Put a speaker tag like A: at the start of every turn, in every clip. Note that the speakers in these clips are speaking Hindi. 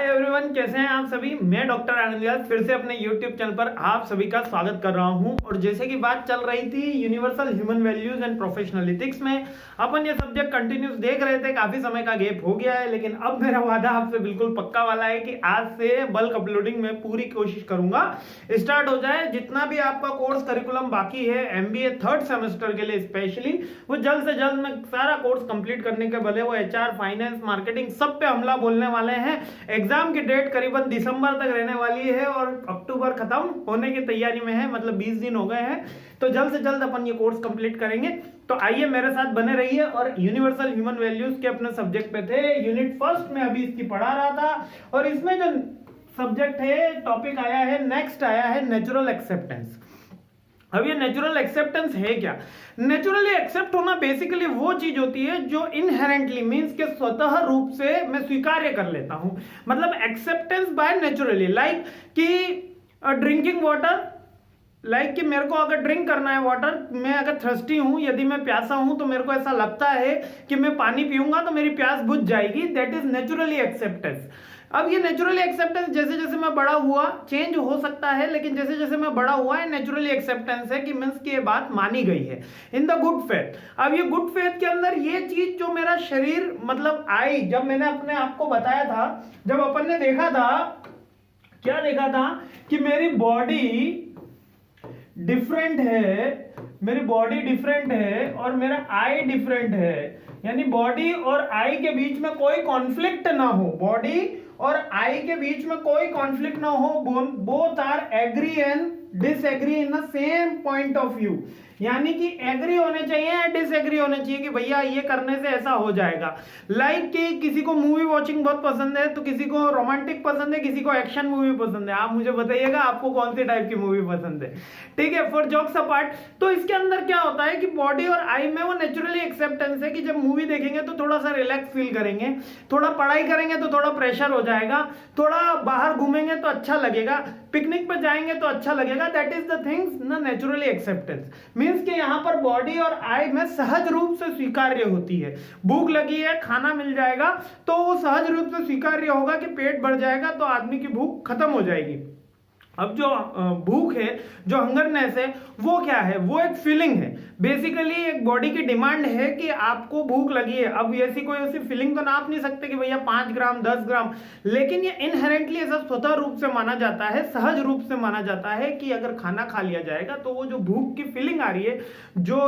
A: एवरीवन, कैसे हैं आप सभी। मैं डॉक्टर आनंद व्यास फिर से अपने यूट्यूब चैनल पर आप सभी का स्वागत कर रहा हूं। और जैसे कि बात चल रही थी universal human values and professional ethics में, अपन ये सब्जेक्ट कंटिन्यूस देख रहे थे। काफी समय का गैप हो गया है, लेकिन अब मेरा वादा आपसे बिल्कुल पक्का वाला है कि आज से बल्क अपलोडिंग में पूरी कोशिश करूंगा स्टार्ट हो जाए। जितना भी आपका कोर्स करिकुलम बाकी है एमबीए थर्ड सेमेस्टर के लिए स्पेशली, वो जल्द से जल्द मैं सारा कोर्स कंप्लीट करने के भले वो एचआर, फाइनेंस, मार्केटिंग सब पे हमला बोलने वाले हैं। एग्जाम की डेट करीबन दिसंबर तक रहने वाली है और अक्टूबर खत्म होने की तैयारी में है, मतलब 20 दिन हो गए हैं। तो जल्द से जल्द अपन ये कोर्स कंप्लीट करेंगे। तो आइए मेरे साथ बने रहिए। और यूनिवर्सल ह्यूमन वैल्यूज के अपने सब्जेक्ट पे थे, यूनिट फर्स्ट में अभी इसकी पढ़ा रहा था। और इसमें जो सब्जेक्ट है, टॉपिक आया है, नेक्स्ट आया है नेचुरल एक्सेप्टेंस। अब ये नेचुरल एक्सेप्टेंस है क्या? नेचुरली एक्सेप्ट होना बेसिकली वो चीज होती है जो इनहेरेंटली मींस के स्वतः रूप से मैं स्वीकार्य कर लेता हूं। मतलब एक्सेप्टेंस बाय नेचुरली, लाइक कि ड्रिंकिंग वाटर, लाइक कि मेरे को अगर ड्रिंक करना है वाटर, मैं अगर थर्स्टी हूं, यदि मैं प्यासा हूं तो मेरे को ऐसा लगता है कि मैं पानी पीऊंगा तो मेरी प्यास बुझ जाएगी। That is naturally acceptance. अब ये नेचुरली एक्सेप्टेंस जैसे जैसे मैं बड़ा हुआ चेंज हो सकता है, लेकिन जैसे जैसे मैं बड़ा हुआ है नेचुरली एक्सेप्टेंस है कि मींस की ये बात मानी गई है इन द गुड फेथ। अब ये गुड फेथ के अंदर ये चीज जो मेरा शरीर मतलब आई, जब मैंने अपने आप को बताया था, जब अपन ने देखा था, क्या देखा था कि मेरी बॉडी डिफरेंट है, मेरी बॉडी डिफरेंट है और मेरा आई डिफरेंट है। यानी बॉडी और आई के बीच में कोई कॉन्फ्लिक्ट ना हो, बॉडी और आई के बीच में कोई कॉन्फ्लिक्ट ना हो, both are agree and disagree in the same point of view. यानी कि एग्री होने चाहिए या डिसएग्री होने चाहिए कि भैया ये करने से ऐसा हो जाएगा। लाइक कि किसी को मूवी वॉचिंग बहुत पसंद है तो किसी को रोमांटिक पसंद है, किसी को एक्शन मूवी पसंद है। आप मुझे बताइएगा आपको कौन सी टाइप की मूवी पसंद है, ठीक है। फॉर जोक्स अपार्ट, तो इसके अंदर क्या होता है कि बॉडी और आई में वो नेचुरली एक्सेप्टेंस है कि जब मूवी देखेंगे तो थोड़ा सा रिलैक्स फील करेंगे, थोड़ा पढ़ाई करेंगे तो थोड़ा प्रेशर हो जाएगा, थोड़ा बाहर घूमेंगे तो अच्छा लगेगा, पिकनिक पर जाएंगे तो अच्छा लगेगा। दैट इज द थिंग्स ना नेचुरली एक्सेप्टेंस मींस कि यहाँ पर बॉडी और आई में सहज रूप से स्वीकार्य होती है। भूख लगी है, खाना मिल जाएगा तो वो सहज रूप से स्वीकार्य होगा कि पेट भर जाएगा तो आदमी की भूख खत्म हो जाएगी। अब जो भूख है, जो हंगरनेस है, वो क्या है? वो एक फीलिंग है। बेसिकली एक बॉडी की डिमांड है कि आपको भूख लगी है। अब ऐसी कोई ऐसी फीलिंग तो नाप नहीं सकते कि भैया 5 ग्राम 10 ग्राम, लेकिन ये इनहेरेंटली ऐसा स्वतः रूप से माना जाता है, सहज रूप से माना जाता है कि अगर खाना खा लिया जाएगा तो वो जो भूख की फीलिंग आ रही है, जो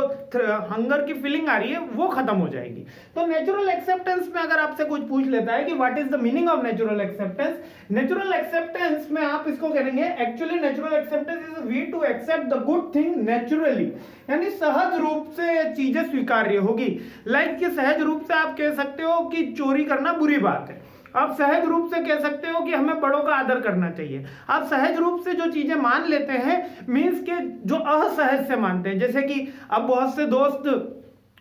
A: हंगर की फीलिंग आ रही है, वो खत्म हो जाएगी। तो नेचुरल एक्सेप्टेंस में अगर आपसे कुछ पूछ लेता है कि what is the meaning of natural acceptance, natural acceptance में आप इसको करेंगे actually natural acceptance is we to accept the good thing naturally. यानी सहज रूप से चीजें स्वीकार्य होगी। लाइक कि सहज रूप से आप कह सकते हो कि चोरी करना बुरी बात है, आप सहज रूप से कह सकते हो कि हमें बड़ों का आदर करना चाहिए। आप सहज रूप से जो चीजें मान लेते हैं मींस के जो असहज से मानते हैं। जैसे कि अब बहुत से दोस्त,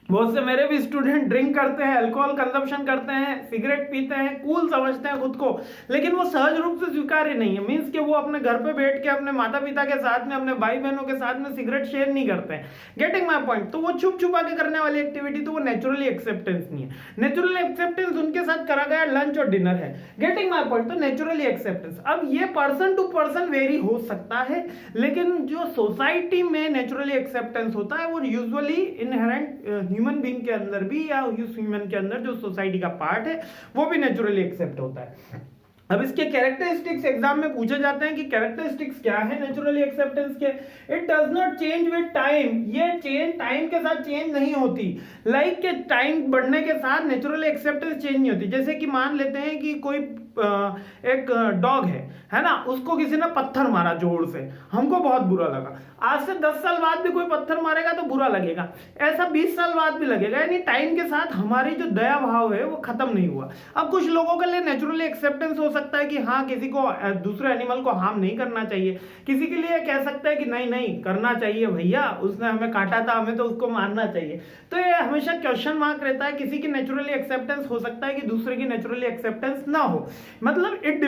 A: बहुत से मेरे भी स्टूडेंट ड्रिंक करते हैं, अल्कोहल कंजप्शन करते हैं, सिगरेट पीते हैं, कूल समझते हैं खुद को, लेकिन वो सहज रूप से स्वीकार्य नहीं है। मींस कि वो अपने घर पे बैठ के अपने माता पिता के साथ में, अपने भाई बहनों के साथ में सिगरेट शेयर नहीं करते हैं। Getting my point? तो वो छुप छुपा के करने वाली एक्टिविटी, तो वो नेचुरली एक्सेप्टेंस नहीं है। नेचुरल एक्सेप्टेंस उनके साथ करा गया लंच और डिनर है। Getting my point? तो नेचुरली एक्सेप्टेंस। अब ये पर्सन टू पर्सन वेरी हो सकता है, लेकिन जो सोसाइटी में नेचुरली एक्सेप्टेंस होता है वो यूजुअली इनहेरेंट ह्यूमन बीइंग के अंदर भी या उस ह्यूमन के अंदर जो सोसाइटी का पार्ट है वो भी नेचुरली एक्सेप्ट होता है। अब इसके कैरेक्टरिस्टिक्स एग्जाम में पूछे जाते हैं कि कैरेक्टरिस्टिक्स क्या है नेचुरली एक्सेप्टेंस के। It does not change with time, ये चेंज टाइम के साथ चेंज नहीं होती। लाइक के टाइम बढ़ने के साथ नेचुरली एक्सेप्टेंस चेंज नहीं होती। जैसे कि मान लेते हैं कि कोई एक डॉग है ना, उसको किसी ने पत्थर मारा जोर से, हमको बहुत बुरा लगा। आज से 10 साल बाद भी कोई पत्थर मारेगा तो बुरा लगेगा, ऐसा 20 साल बाद भी लगेगा। यानी टाइम के साथ हमारी जो दया भाव है वो खत्म नहीं हुआ। अब कुछ लोगों के लिए नेचुरली एक्सेप्टेंस हो सकता है कि हाँ, किसी को दूसरे एनिमल को हार्म नहीं करना चाहिए, किसी के लिए कह सकता है कि नहीं नहीं करना चाहिए भैया, उसने हमें काटा था, हमें तो उसको मारना चाहिए। तो ये हमेशा क्वेश्चन मार्क रहता है। किसी की नेचुरली एक्सेप्टेंस हो सकता है कि दूसरे की नेचुरली एक्सेप्टेंस ना हो। मतलब it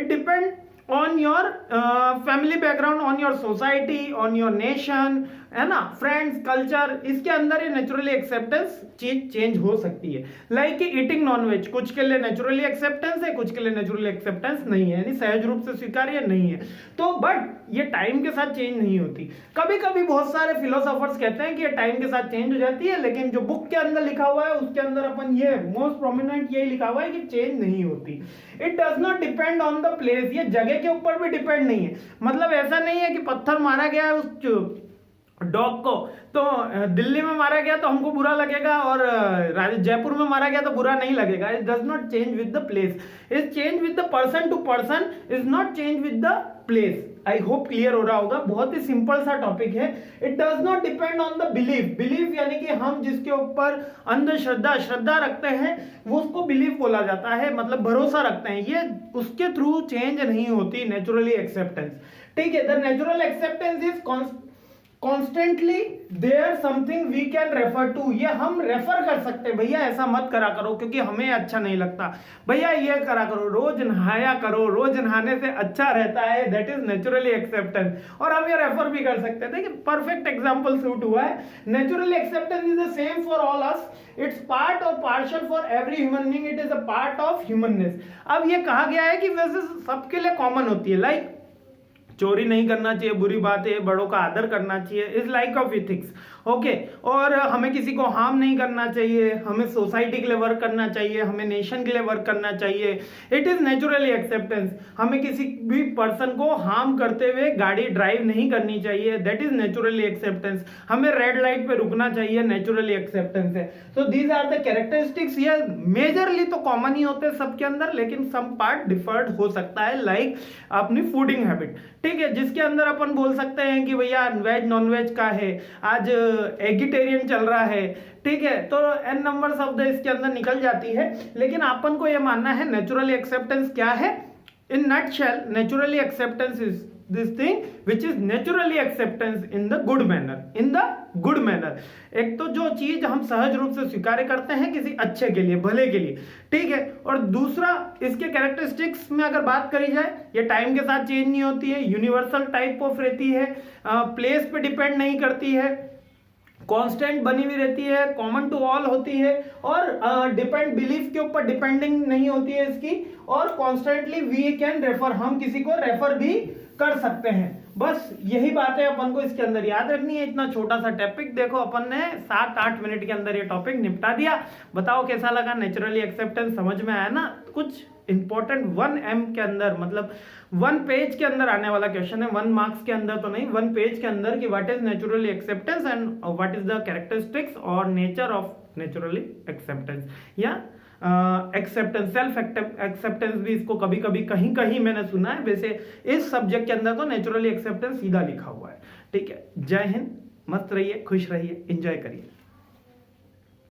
A: depend on your family background, on your society, on your nation, है ना, फ्रेंड्स, कल्चर, इसके अंदर ये नेचुरली एक्सेप्टेंस चीज चेंज हो सकती है। लाइक कि ईटिंग नॉनवेज, कुछ के लिए नेचुरली एक्सेप्टेंस है, कुछ के लिए नेचुरली एक्सेप्टेंस नहीं है, यानी सहज रूप से स्वीकार्य नहीं है। तो बट ये टाइम के साथ चेंज नहीं होती। कभी कभी बहुत सारे फिलोसोफर्स कहते हैं कि ये टाइम के साथ चेंज हो जाती है, लेकिन जो बुक के अंदर लिखा हुआ है उसके अंदर अपन ये मोस्ट प्रोमिनेंट यही लिखा हुआ है कि चेंज नहीं होती। It does not depend on the place, ये जगह के ऊपर भी डिपेंड नहीं है। मतलब ऐसा नहीं है कि पत्थर मारा गया है उस डॉग को, तो दिल्ली में मारा गया तो हमको बुरा लगेगा और जयपुर में मारा गया तो बुरा नहीं लगेगा। It does not change with the place, is change with the person to person, is not change with the place. I hope clear हो रहा होगा, बहुत ही सिंपल सा टॉपिक है। It does not depend on the belief, belief यानी कि हम जिसके ऊपर अंधश्रद्धा, श्रद्धा रखते हैं वो उसको बिलीफ बोला जाता है, मतलब भरोसा रखते हैं, ये उसके थ्रू चेंज नहीं होती नेचुरली एक्सेप्टेंस। ठीक है, the natural acceptance is constantly there something we can refer to, ये हम रेफर कर सकते हैं। भैया ऐसा मत करा करो क्योंकि हमें अच्छा नहीं लगता, भैया ये करा करो, रोज नहाया करो, रोज नहाने से अच्छा रहता है, दैट इज नेचुरली एक्सेप्टेंस। और हम ये रेफर भी कर सकते हैं। देखिए परफेक्ट एग्जांपल सूट हुआ है। Naturally acceptance is the same for all us, it's part और partial for every human being, it is a part of humanness. अब ये कहा गया है कि वैसे सबके लिए कॉमन होती है, लाइक चोरी नहीं करना चाहिए, बुरी बात है, बड़ों का आदर करना चाहिए, is like of ethics. Okay, और हमें किसी को हार्म नहीं करना चाहिए, हमें सोसाइटी के लिए वर्क करना चाहिए, हमें नेशन के लिए वर्क करना चाहिए, इट इज नेचुरली एक्सेप्टेंस। हमें किसी भी पर्सन को हार्म करते हुए गाड़ी ड्राइव नहीं करनी चाहिए, दैट इज नेचुरली एक्सेप्टेंस। हमें रेड लाइट पे रुकना चाहिए, नेचुरली एक्सेप्टेंस है। So these are the characteristics. ये मेजरली तो कॉमन ही होते हैं सबके अंदर, लेकिन सम पार्ट डिफर्ड हो सकता है, लाइक अपनी फूडिंग हैबिट। ठीक है, जिसके अंदर अपन बोल सकते हैं कि भैया वेज नॉन वेज का है, आज एगिटेरियन चल रहा है, ठीक है, तो एन नंबर शब्द इसके अंदर निकल जाती है। लेकिन अपन को यह मानना है नेचुरली एक्सेप्टेंस क्या है। In nutshell naturally acceptance is this thing which is naturally acceptance in the good manner, in the good manner। एक तो जो चीज हम सहज रूप से स्वीकार करते हैं किसी अच्छे के लिए, भले के लिए, ठीक है। और दूसरा इसके कैरेक्टरिस्टिक्स में अगर बात करी जाए, ये टाइम के साथ चेंज नहीं होती है, यूनिवर्सल टाइप ऑफ रहती है, प्लेस पे डिपेंड नहीं करती है, कांस्टेंट बनी हुई रहती है, कॉमन टू ऑल होती है, और डिपेंड बिलीफ के ऊपर डिपेंडिंग नहीं होती है इसकी, और कॉन्स्टेंटली वी कैन रेफर, हम किसी को रेफर भी कर सकते हैं। बस यही बात है अपन को इसके अंदर याद रखनी है। इतना छोटा सा टॉपिक देखो अपन ने 7-8 मिनट के अंदर ये टॉपिक निपटा दिया। बताओ कैसा लगा, नेचुरली एक्सेप्टेंस समझ में आया ना। कुछ इंपॉर्टेंट 1M के अंदर, मतलब 1 पेज के अंदर आने वाला क्वेश्चन है, 1 मार्क्स के अंदर तो नहीं, 1 पेज के अंदर कि what is naturally acceptance and what is the characteristics और नेचर ऑफ नेचुरली एक्सेप्टेंस, या एक्सेप्टेंस, सेल्फ एक्सेप्टेंस भी इसको कभी कभी कहीं कहीं मैंने सुना है। वैसे इस सब्जेक्ट के अंदर तो नेचुरली एक्सेप्टेंस सीधा लिखा हुआ है। ठीक है, जय हिंद, मस्त रहिए, खुश रहिए, एंजॉय करिए।